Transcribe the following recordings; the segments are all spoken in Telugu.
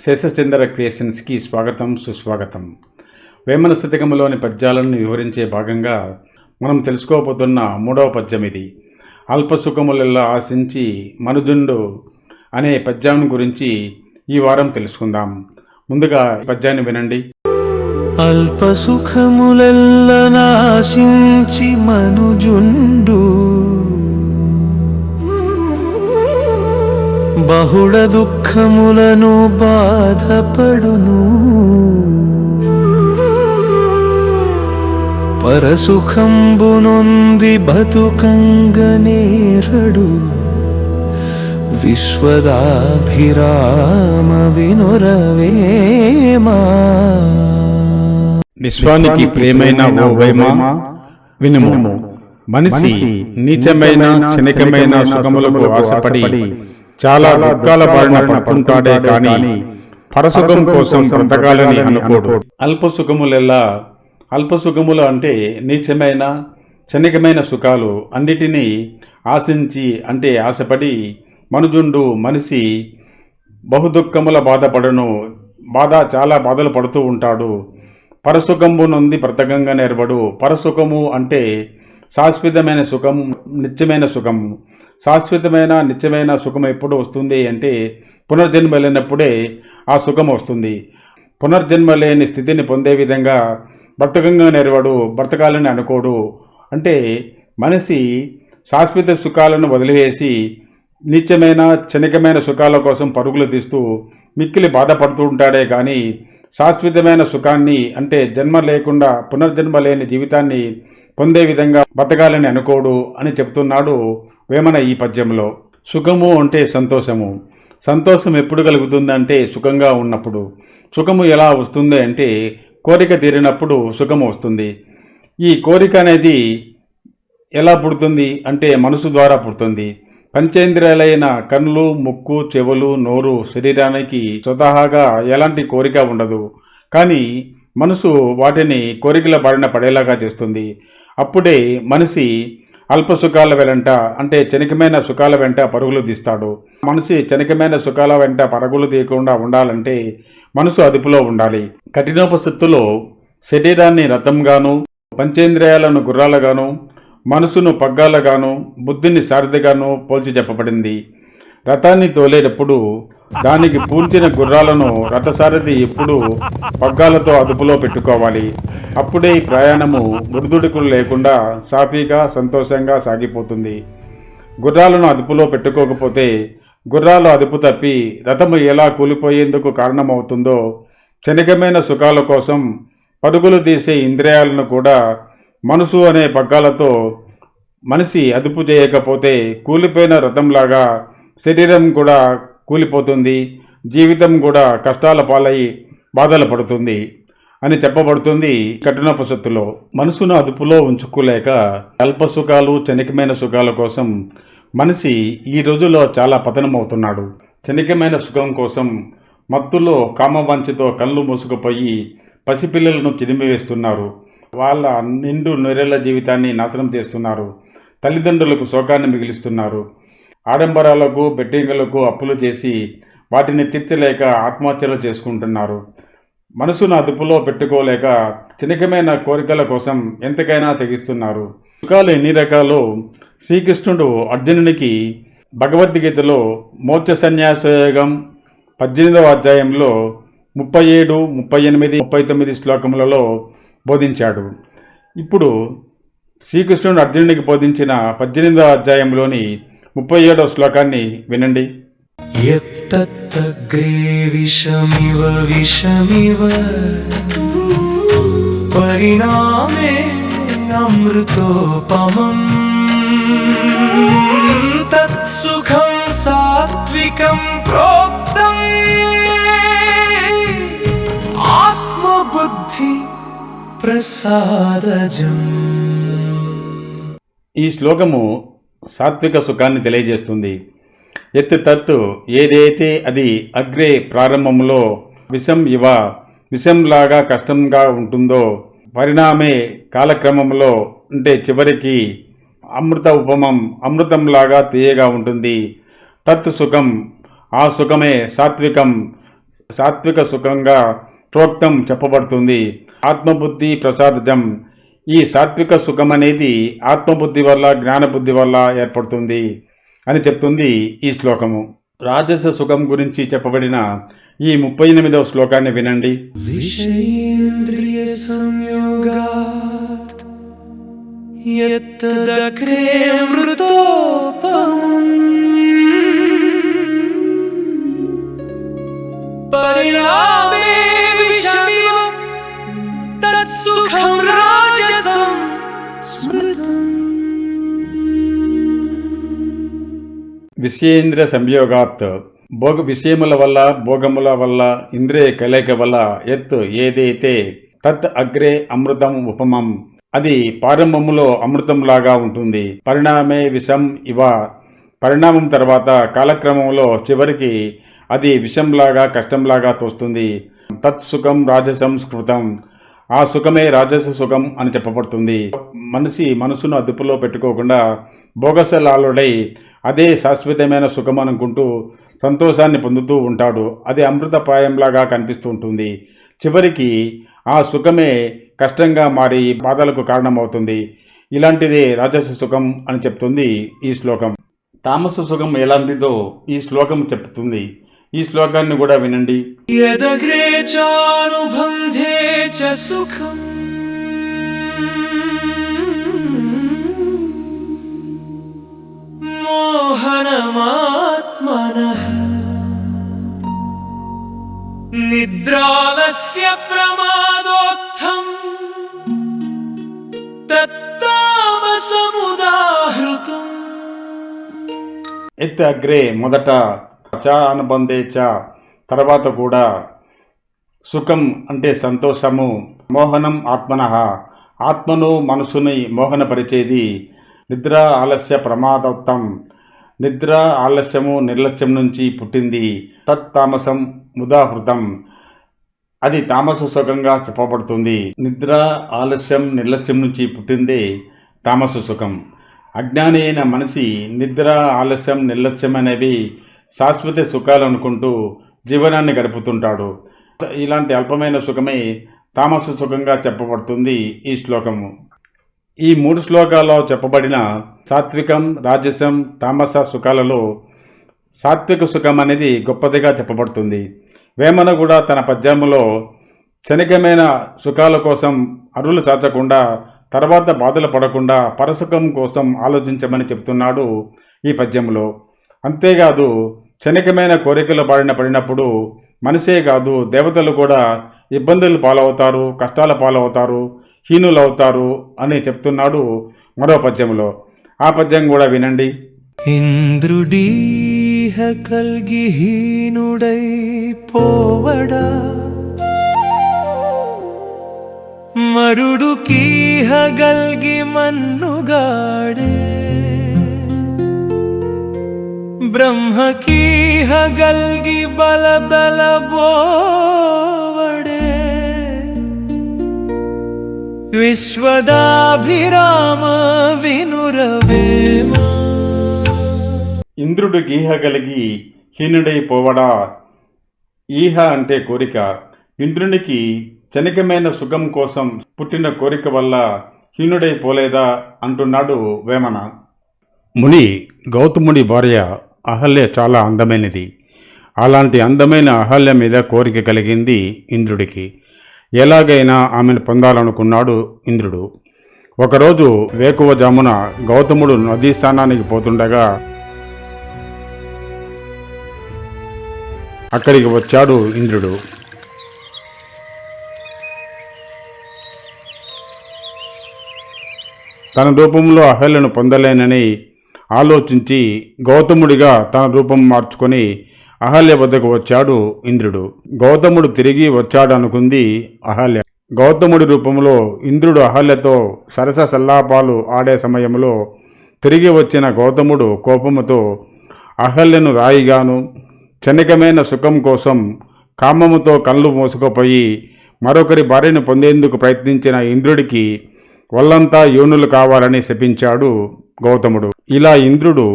శేషచంద్ర క్రియేషన్స్కి స్వాగతం, సుస్వాగతం. వేమన శతకములోని పద్యాలను వివరించే భాగంగా మనం తెలుసుకోబోతున్న మూడవ పద్యం ఇది. అల్పసుఖములెల్లా ఆశించి మనుజుండు అనే పద్యం గురించి ఈ వారం తెలుసుకుందాం. ముందుగా ఈ పద్యాన్ని వినండి. అల్పసుఖములెల్లా నాశించి మనుజుండు బహుళ దుఃఖములను బాధపడును. పరసుఖంబునొంది బతుకంగనేరడు విశ్వదాభిరామ వినురవేమా. విశ్వానికి ప్రేమైన ఓ వేమ వినుము. మనిషి నీచమైన క్షణికమైన సుఖములకు ఆశపడి చాలా దుఃఖాల బారిన పడుతుంటాడే కాని పరసుఖం కోసం బ్రతకాలని అనుకోడు. అల్పసుఖములు అంటే నీచమైన క్షణికమైన సుఖాలు అన్నిటినీ ఆశించి అంటే ఆశపడి మనుజుండు మనిషి బహుదుఃఖముల చాలా బాధలు పడుతూ ఉంటాడు. పరసుఖంబు నొంది బ్రతకంగా నేర్వడు. పరసుఖము అంటే శాశ్వతమైన సుఖం, నిత్యమైన సుఖం. శాశ్వతమైన నిత్యమైన సుఖం ఎప్పుడు వస్తుంది అంటే పునర్జన్మ లేనప్పుడే ఆ సుఖం వస్తుంది. పునర్జన్మ లేని స్థితిని పొందే విధంగా బ్రతకంగా నేర్వడు, బ్రతకాలని అనుకోడు. అంటే మనిషి శాశ్వత సుఖాలను వదిలివేసి నిత్యమైన క్షణికమైన సుఖాల కోసం పరుగులు తీస్తూ మిక్కిలి బాధపడుతూ ఉంటాడే కానీ శాశ్వతమైన సుఖాన్ని అంటే జన్మ లేకుండా పునర్జన్మ లేని జీవితాన్ని పొందే విధంగా బతకాలని అనుకోడు అని చెప్తున్నాడు వేమన ఈ పద్యంలో. సుఖము అంటే సంతోషము. సంతోషం ఎప్పుడు కలుగుతుందంటే సుఖంగా ఉన్నప్పుడు. సుఖము ఎలా వస్తుంది అంటే కోరిక తీరినప్పుడు సుఖము వస్తుంది. ఈ కోరిక అనేది ఎలా పుడుతుంది అంటే మనసు ద్వారా పుడుతుంది. పంచేంద్రియాలైన కన్నులు, ముక్కు, చెవులు, నోరు శరీరానికి స్వతహాగా ఎలాంటి కోరిక ఉండదు. కానీ మనసు వాటిని కోరికల బారిన పడేలాగా చేస్తుంది. అప్పుడే మనిషి అల్పసుఖాల వెంట అంటే క్షణికమైన సుఖాల వెంట పరుగులు తీస్తాడు. మనిషి క్షణికమైన సుఖాల వెంట పరుగులు తీయకుండా ఉండాలంటే మనసు అదుపులో ఉండాలి. కఠినోపస్థితుల్లో శరీరాన్ని రథంగాను, పంచేంద్రియాలను గుర్రాలుగాను, మనసును పగ్గాలుగాను, బుద్ధిని సారథిగాను పోల్చి చెప్పబడింది. రథాన్ని తోలేటప్పుడు దానికి పూల్చిన గుర్రాలను రథసారథి ఎప్పుడు పగ్గాలతో అదుపులో పెట్టుకోవాలి. అప్పుడే ఈ ప్రయాణము ఒడిదుడుకులు లేకుండా సాఫీగా సంతోషంగా సాగిపోతుంది. గుర్రాలను అదుపులో పెట్టుకోకపోతే గుర్రాలు అదుపు తప్పి రథము ఎలా కూలిపోయేందుకు కారణమవుతుందో క్షణికమైన సుఖాల కోసం పరుగులు తీసే ఇంద్రియాలను కూడా మనసు అనే పగ్గాలతో మనిషి అదుపు చేయకపోతే కూలిపోయిన రథంలాగా శరీరం కూడా కూలిపోతుంది, జీవితం కూడా కష్టాల పాలై బాధలు పడుతుంది అని చెప్పబడుతుంది కఠినోపనిషత్తులో. మనసును అదుపులో ఉంచుకోలేక అల్పసుఖాలు, క్షణికమైన సుఖాల కోసం మనిషి ఈ రోజుల్లో చాలా పతనమవుతున్నాడు. క్షణికమైన సుఖం కోసం మత్తులో కామవాంఛతో కళ్ళు మూసుకుపోయి పసిపిల్లలను చిదిమివేస్తున్నారు. వాళ్ళ నిండు నూరేళ్ల జీవితాన్ని నాశనం చేస్తున్నారు. తల్లిదండ్రులకు శోకాన్ని మిగిలిస్తున్నారు. ఆడంబరాలకు, బెట్టింగులకు అప్పులు చేసి వాటిని తీర్చలేక ఆత్మహత్యలు చేసుకుంటున్నారు. మనసును అదుపులో పెట్టుకోలేక క్షణికమైన కోరికల కోసం ఎంతకైనా తెగిస్తున్నారు. సుఖాలు ఎన్ని రకాలు? శ్రీకృష్ణుడు అర్జునునికి భగవద్గీతలో మోక్ష సన్యాసయోగం 18వ అధ్యాయంలో 37, 38, 39 శ్లోకములలో బోధించాడు. ఇప్పుడు శ్రీకృష్ణుడు అర్జునుడికి బోధించిన 18వ అధ్యాయంలోని 37వ శ్లోకాన్ని వినండి. యత్తగ్రే విషమివ విషమివ పరిణామే అమృతోపమం తత్సుఖం సాత్వికం ప్రోక్తం ఆత్మబుద్ధి ప్రసాదజం. ఈ శ్లోకము సాత్విక సుఖాన్ని తెలియజేస్తుంది. ఎత్తు తత్తు ఏదైతే అది అగ్రే ప్రారంభంలో విషంలాగా కష్టంగా ఉంటుందో పరిణామే కాలక్రమంలో అంటే చివరికి అమృత ఉపమం అమృతంలాగా తీయగా ఉంటుంది. తత్ సుఖం ఆ సుఖమే సాత్వికం సాత్విక సుఖంగా ప్రోక్తం చెప్పబడుతుంది. ఆత్మబుద్ధి ప్రసాదజం. ఈ సాత్విక సుఖం అనేది ఆత్మబుద్ధి వల్ల జ్ఞానబుద్ధి వల్ల ఏర్పడుతుంది అని చెప్తుంది ఈ శ్లోకము. రాజస సుఖం గురించి చెప్పబడిన ఈ 38వ శ్లోకాన్ని వినండి. విషయేంద్రియ సంయోగాత్ యత్తదగ్రే అమృతోపమం పరిణామే విషమివ తత్సుఖం రాజసం స్మృతం. విషయేంద్రియ సంయోగాత్. విషయముల వల్ల భోగముల వల్ల ఇంద్రియ కలయిక వల్ల ఎత్ ఏదైతే తత్ అగ్రే అమృతం ఉపమం. అది ప్రారంభములో అమృతంలాగా ఉంటుంది. పరిణామే విషం ఇవ. పరిణామం తర్వాత కాలక్రమంలో చివరికి అది విషంలాగా కష్టంలాగా తోస్తుంది. తత్ సుఖం రాజసం స్మృతం. ఆ సుఖమే రాజస సుఖం అని చెప్పబడుతుంది. మనసును అదుపులో పెట్టుకోకుండా భోగసలాలుడై అదే శాశ్వతమైన సుఖం అనుకుంటూ సంతోషాన్ని పొందుతూ ఉంటాడు. అది అమృతప్రాయంలాగా కనిపిస్తూ ఉంటుంది. చివరికి ఆ సుఖమే కష్టంగా మారి బాధలకు కారణమవుతుంది. ఇలాంటిదే రాజస సుఖం అని చెప్తుంది ఈ శ్లోకం. తామస సుఖం ఎలాంటిదో ఈ శ్లోకం చెప్తుంది. ఈ శ్లోకాన్ని కూడా వినండి. యదగ్రే చానుబంధే చ సుఖం మోహనమాత్మనః నిద్రాలస్య ప్రమాదోక్తం తత్తామసముదాహృతం. ఎత్ అగ్రే మొదట, చ అనుబంధే చ తర్వాత కూడా, సుఖం అంటే సంతోషము, మోహనం ఆత్మనః ఆత్మను మనసుని మోహనపరిచేది, నిద్ర ఆలస్య ప్రమాదోక్తం నిద్ర ఆలస్యము నిర్లక్ష్యం నుంచి పుట్టింది, తత్ తామసం ఉదాహృతం అది తామస సుఖంగా చెప్పబడుతుంది. నిద్ర ఆలస్యం నిర్లక్ష్యం నుంచి పుట్టిందే తామస సుఖం. అజ్ఞాని అయిన మనిషి నిద్ర ఆలస్యం నిర్లక్ష్యం అనేవి శాశ్వత సుఖాలు అనుకుంటూ జీవనాన్ని గడుపుతుంటాడు. ఇలాంటి అల్పమైన సుఖమే తామస సుఖంగా చెప్పబడుతుంది ఈ శ్లోకము. ఈ 3 శ్లోకాల్లో చెప్పబడిన సాత్వికం, రాజసం, తామస సుఖాలలో సాత్విక సుఖం అనేది గొప్పదిగా చెప్పబడుతుంది. వేమన కూడా తన పద్యములో క్షణికమైన సుఖాల కోసం అరులు చాచకుండా, తర్వాత బాధలు పడకుండా పరసుఖం కోసం ఆలోచించమని చెప్తున్నాడు ఈ పద్యంలో. అంతేకాదు, క్షణికమైన కోరికలు పడినప్పుడు మనిషే కాదు దేవతలు కూడా ఇబ్బందులు పాలవుతారు, కష్టాల పాలవుతారు, హీనులవుతారు అని చెప్తున్నాడు మరో పద్యంలో. ఆ పద్యం కూడా వినండి. ఇంద్రుడీహ కల్గి హీనుడై పోవడా మరుడు కీహ గల్గి మన్నుగాడే బ్రహ్మకీహ గల్గి బలదల బోవడే విశ్వదాభిరామ వినురవేమ. ఇంద్రుడు గీహ కలిగి హీనుడై పోవడా. ఈహ అంటే కోరిక. ఇంద్రునికి క్షణికమైన సుఖం కోసం పుట్టిన కోరిక వల్ల హీనుడై పోలేదా అంటున్నాడు వేమన. ముని గౌతముడి భార్య అహల్య చాలా అందమైనది. అలాంటి అందమైన అహల్య మీద కోరిక కలిగింది ఇంద్రుడికి. ఎలాగైనా ఆమెను పొందాలనుకున్నాడు ఇంద్రుడు. ఒకరోజు వేకువజామున గౌతముడు నదీ స్థానానికి పోతుండగా అక్కడికి వచ్చాడు ఇంద్రుడు. తన రూపంలో అహల్యను పొందలేనని ఆలోచించి గౌతముడిగా తన రూపం మార్చుకొని అహల్య వద్దకు వచ్చాడు ఇంద్రుడు. గౌతముడు తిరిగి వచ్చాడనుకుంది అహల్య. గౌతముడి రూపంలో ఇంద్రుడు అహల్యతో సరస సల్లాపాలు ఆడే సమయంలో తిరిగి వచ్చిన గౌతముడు కోపముతో అహల్యను రాయిగాను, క్షణికమైన సుఖం కోసం కామముతో కళ్ళు మోసుకుపోయి మరొకరి భార్యను పొందేందుకు ప్రయత్నించిన ఇంద్రుడికి వల్లంతా యోనులు కావాలని శపించాడు గౌతముడు. ఇలా ఇంద్రుడు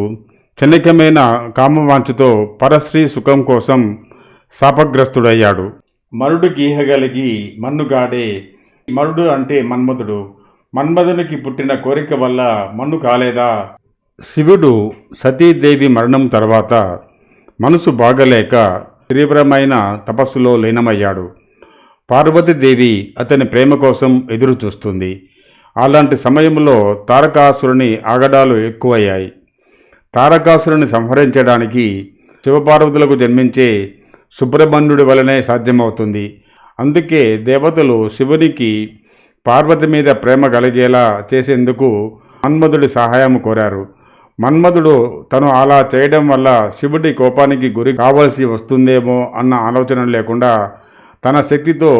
క్షణికమైన కామవాంఛతో పరశ్రీ సుఖం కోసం శాపగ్రస్తుడయ్యాడు. మరుడు గీహగలిగి మన్నుగాడే. మరుడు అంటే మన్మధుడు. మన్మధునికి పుట్టిన కోరిక వల్ల మన్ను కాలేదా? శివుడు సతీదేవి మరణం తర్వాత మనసు బాగలేక తీవ్రమైన తపస్సులో లీనమయ్యాడు. పార్వతీదేవి అతని ప్రేమ కోసం ఎదురు చూస్తుంది. అలాంటి సమయంలో తారకాసురుని ఆగడాలు ఎక్కువయ్యాయి. తారకాసురుని సంహరించడానికి శివపార్వతులకు జన్మించే సుబ్రహ్మణ్యుడి వలనే సాధ్యమవుతుంది. అందుకే దేవతలు శివునికి పార్వతి మీద ప్రేమ కలిగేలా చేసేందుకు మన్మధుడి సహాయం కోరారు. మన్మధుడు తను అలా చేయడం వల్ల శివుడి కోపానికి గురి కావలసి వస్తుందేమో అన్న ఆలోచన లేకుండా తన శక్తితో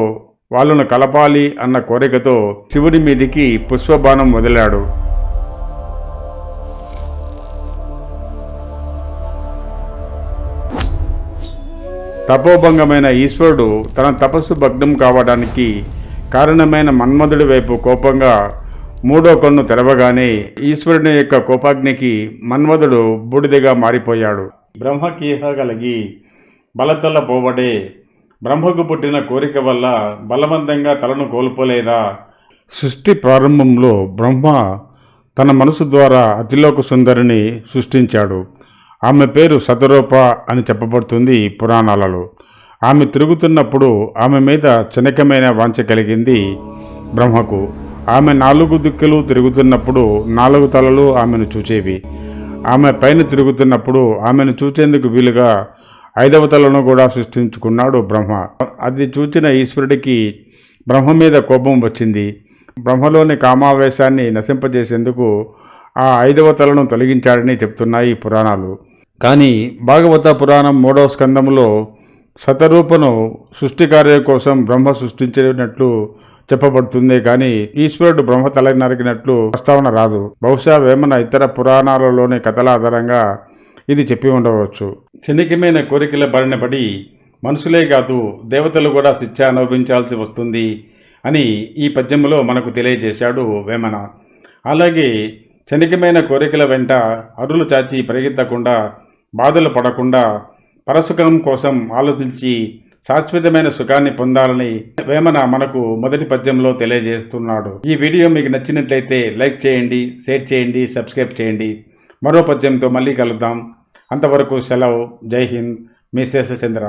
వాళ్ళను కలపాలి అన్న కోరికతో శివుడి మీదికి పుష్పబాణం వదిలాడు. తపోభంగమైన ఈశ్వరుడు తన తపస్సు భగ్నం కావడానికి కారణమైన మన్మధుడి వైపు కోపంగా మూడో కన్ను తెరవగానే ఈశ్వరుని యొక్క కోపాగ్నికి మన్మధుడు బూడిదగా మారిపోయాడు. బ్రహ్మకీహగలిగి బలతల పోవడే. బ్రహ్మకు పుట్టిన కోరిక వల్ల బలవంతంగా తలను కోల్పోలేదా? సృష్టి ప్రారంభంలో బ్రహ్మ తన మనసు ద్వారా అతిలోక సుందరిని సృష్టించాడు. ఆమె పేరు శతరూప అని చెప్పబడుతుంది పురాణాలలో. ఆమె తిరుగుతున్నప్పుడు ఆమె మీద క్షణికమైన వాంఛ కలిగింది బ్రహ్మకు. ఆమె 4 దిక్కులు తిరుగుతున్నప్పుడు 4 తలలు ఆమెను చూచేవి. ఆమె పైన తిరుగుతున్నప్పుడు ఆమెను చూచేందుకు వీలుగా 5వ తలను కూడా సృష్టించుకున్నాడు బ్రహ్మ. అది చూచిన ఈశ్వరుడికి బ్రహ్మ మీద కోపం వచ్చింది. బ్రహ్మలోని కామావేశాన్ని నశింపజేసేందుకు ఆ 5వ తలను తొలగించాడని చెప్తున్నాయి పురాణాలు. కానీ భాగవత పురాణం 3వ స్కందములో శతరూపను సృష్టి కార్యం కోసం బ్రహ్మ సృష్టించినట్లు చెప్పబడుతుంది. కానీ ఈశ్వరుడు బ్రహ్మ తల నరికినట్లు ప్రస్తావన రాదు. బహుశా వేమన ఇతర పురాణాలలోని కథల ఆధారంగా ఇది చెప్పి ఉండవచ్చు. క్షణికమైన కోరికల బారిన పడి మనుషులే కాదు దేవతలు కూడా శిక్ష అనుభవించాల్సి వస్తుంది అని ఈ పద్యంలో మనకు తెలియజేశాడు వేమన. అలాగే క్షణికమైన కోరికల వెంట అరులు చాచి పరిగెత్తకుండా బాధలు పడకుండా పరసుఖం కోసం ఆలోచించి శాశ్వతమైన సుఖాన్ని పొందాలని వేమన మనకు మొదటి పద్యంలో తెలియజేస్తున్నాడు. ఈ వీడియో మీకు నచ్చినట్లయితే లైక్ చేయండి, షేర్ చేయండి, సబ్స్క్రైబ్ చేయండి. మరో పద్యంతో మళ్ళీ కలుద్దాం. అంతవరకు సెలవు. జై హింద్. మీ శేషచంద్ర.